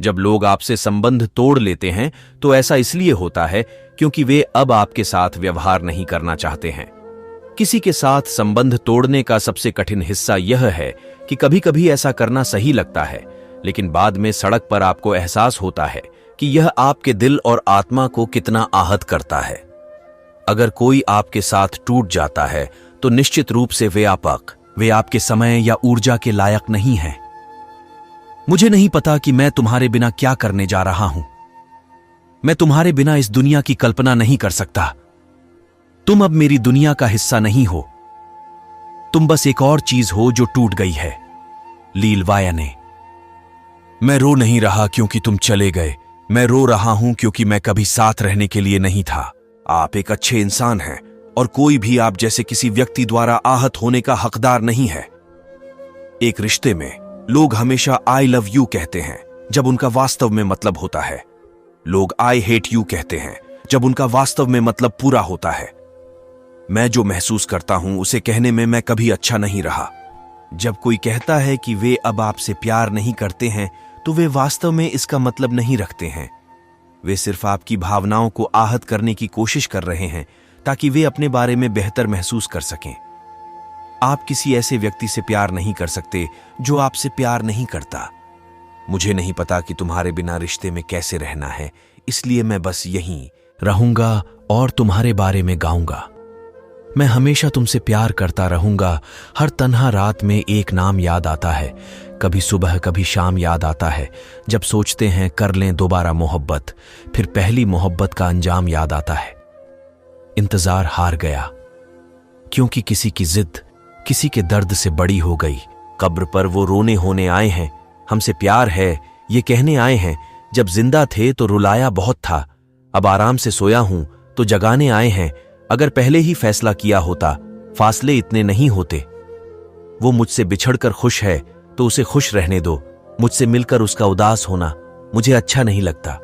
जब लोग आपसे संबंध तोड़ लेते हैं तो ऐसा इसलिए होता है क्योंकि वे अब आपके साथ व्यवहार नहीं करना चाहते हैं। किसी के साथ संबंध तोड़ने का सबसे कठिन हिस्सा यह है कि कभी-कभी ऐसा करना सही लगता है, लेकिन बाद में सड़क पर आपको एहसास होता है कि यह आपके दिल और आत्मा को कितना आहत करता है। अगर कोई आपके साथ टूट जाता है तो निश्चित रूप से वे आपके समय या ऊर्जा के लायक नहीं हैं। मुझे नहीं पता कि मैं तुम्हारे बिना क्या करने जा रहा हूं। मैं तुम्हारे बिना इस दुनिया की कल्पना नहीं कर सकता। तुम अब मेरी दुनिया का हिस्सा नहीं हो। तुम बस एक और चीज हो जो टूट गई है। लील वायने। मैं रो नहीं रहा क्योंकि तुम चले गए। मैं रो रहा हूं क्योंकि मैं कभी साथ रहने के लिए नहीं था। आप एक अच्छे इंसान हैं और कोई भी आप जैसे किसी व्यक्ति द्वारा आहत होने का हकदार नहीं है। एक रिश्ते में लोग हमेशा आई लव यू कहते हैं जब उनका वास्तव में मतलब होता है। लोग आई हेट यू कहते हैं जब उनका वास्तव में मतलब पूरा होता है। मैं जो महसूस करता हूं उसे कहने में मैं कभी अच्छा नहीं रहा। जब कोई कहता है कि वे अब आपसे प्यार नहीं करते हैं तो वे वास्तव में इसका मतलब नहीं रखते हैं। वे सिर्फ आपकी भावनाओं को आहत करने की कोशिश कर रहे हैं ताकि वे अपने बारे में बेहतर महसूस कर सकें। आप किसी ऐसे व्यक्ति से प्यार नहीं कर सकते जो आपसे प्यार नहीं करता। मुझे नहीं पता कि तुम्हारे बिना रिश्ते में कैसे रहना है, इसलिए मैं बस यहीं रहूंगा और तुम्हारे बारे में गाऊंगा। मैं हमेशा तुमसे प्यार करता रहूंगा। हर तन्हा रात में एक नाम याद आता है, कभी सुबह कभी शाम याद आता है। जब सोचते हैं कर लें दोबारा मोहब्बत, फिर पहली मोहब्बत का अंजाम याद आता है। इंतजार हार गया क्योंकि किसी की जिद किसी के दर्द से बड़ी हो गई। कब्र पर वो रोने होने आए हैं, हमसे प्यार है ये कहने आए हैं। जब जिंदा थे तो रुलाया बहुत था, अब आराम से सोया हूं तो जगाने आए हैं। अगर पहले ही फैसला किया होता फासले इतने नहीं होते। वो मुझसे बिछड़कर खुश है तो उसे खुश रहने दो। मुझसे मिलकर उसका उदास होना मुझे अच्छा नहीं लगता।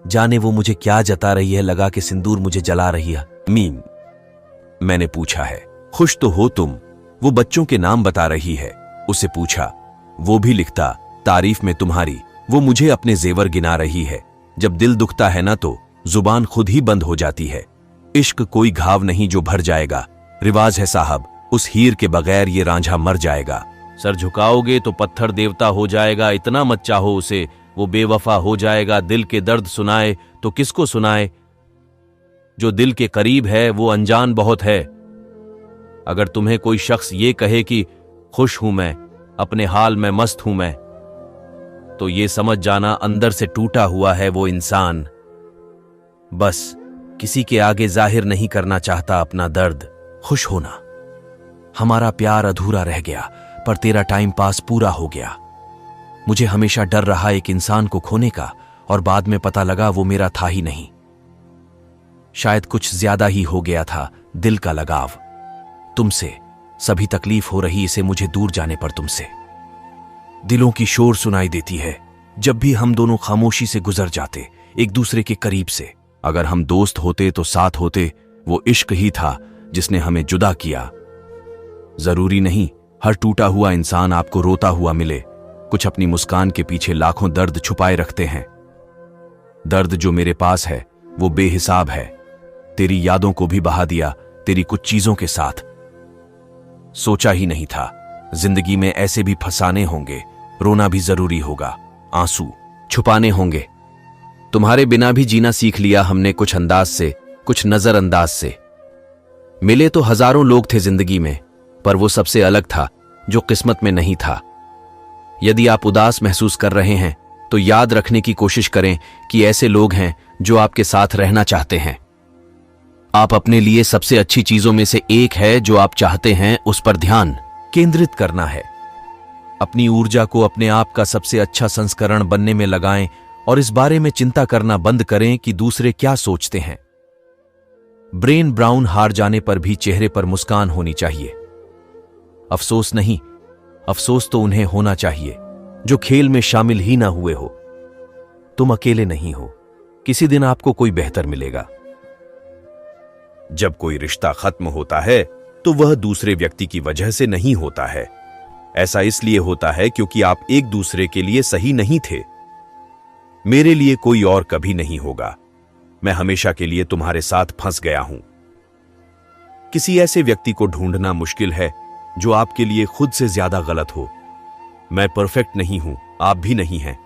जाने वो मुझे क्या जता रही है, लगा के सिंदूर मुझे जला रही है। मीम। मैंने पूछा है खुश तो हो तुम? वो बच्चों के नाम बता रही है। उसे पूछा, वो भी लिखता तारीफ में तुम्हारी। वो मुझे अपने जेवर गिना रही है। जब दिल दुखता है ना तो जुबान खुद ही बंद हो जाती है। इश्क कोई घाव नहीं जो भर जाएगा। रिवाज है साहब, उस हीर के बगैर ये रांझा मर जाएगा। सर झुकाओगे तो पत्थर देवता हो जाएगा। इतना मत चाहो उसे, वो बेवफा हो जाएगा। दिल के दर्द सुनाए तो किसको सुनाए? जो दिल के करीब है वो अनजान बहुत है। अगर तुम्हें कोई शख्स ये कहे कि खुश हूं मैं, अपने हाल में मस्त हूं मैं, तो ये समझ जाना अंदर से टूटा हुआ है वो इंसान। बस किसी के आगे जाहिर नहीं करना चाहता अपना दर्द। खुश होना। हमारा प्यार अधूरा रह गया पर तेरा टाइम पास पूरा हो गया। मुझे हमेशा डर रहा एक इंसान को खोने का और बाद में पता लगा वो मेरा था ही नहीं। शायद कुछ ज्यादा ही हो गया था दिल का लगाव तुमसे। सभी तकलीफ हो रही इसे मुझे दूर जाने पर तुमसे। दिलों की शोर सुनाई देती है जब भी हम दोनों खामोशी से गुजर जाते एक दूसरे के करीब से। अगर हम दोस्त होते तो साथ होते। वो इश्क ही था जिसने हमें जुदा किया। जरूरी नहीं हर टूटा हुआ इंसान आपको रोता हुआ मिले। कुछ अपनी मुस्कान के पीछे लाखों दर्द छुपाए रखते हैं। दर्द जो मेरे पास है वो बेहिसाब है। तेरी यादों को भी बहा दिया तेरी कुछ चीजों के साथ। सोचा ही नहीं था जिंदगी में ऐसे भी फसाने होंगे। रोना भी जरूरी होगा, आंसू छुपाने होंगे। तुम्हारे बिना भी जीना सीख लिया हमने, कुछ अंदाज से कुछ नजरअंदाज से। मिले तो हजारों लोग थे जिंदगी में, पर वो सबसे अलग था जो किस्मत में नहीं था। यदि आप उदास महसूस कर रहे हैं तो याद रखने की कोशिश करें कि ऐसे लोग हैं जो आपके साथ रहना चाहते हैं। आप अपने लिए सबसे अच्छी चीजों में से एक है जो आप चाहते हैं, उस पर ध्यान केंद्रित करना है। अपनी ऊर्जा को अपने आप का सबसे अच्छा संस्करण बनने में लगाएं और इस बारे में चिंता करना बंद करें कि दूसरे क्या सोचते हैं। ब्रेन ब्राउन हार जाने पर भी चेहरे पर मुस्कान होनी चाहिए। अफसोस नहीं, अफसोस तो उन्हें होना चाहिए जो खेल में शामिल ही ना हुए हो। तुम अकेले नहीं हो, किसी दिन आपको कोई बेहतर मिलेगा। जब कोई रिश्ता खत्म होता है तो वह दूसरे व्यक्ति की वजह से नहीं होता है। ऐसा इसलिए होता है क्योंकि आप एक दूसरे के लिए सही नहीं थे। मेरे लिए कोई और कभी नहीं होगा। मैं हमेशा के लिए तुम्हारे साथ फंस गया हूं। किसी ऐसे व्यक्ति को ढूंढना मुश्किल है जो आपके लिए खुद से ज्यादा गलत हो। मैं परफेक्ट नहीं हूं, आप भी नहीं हैं,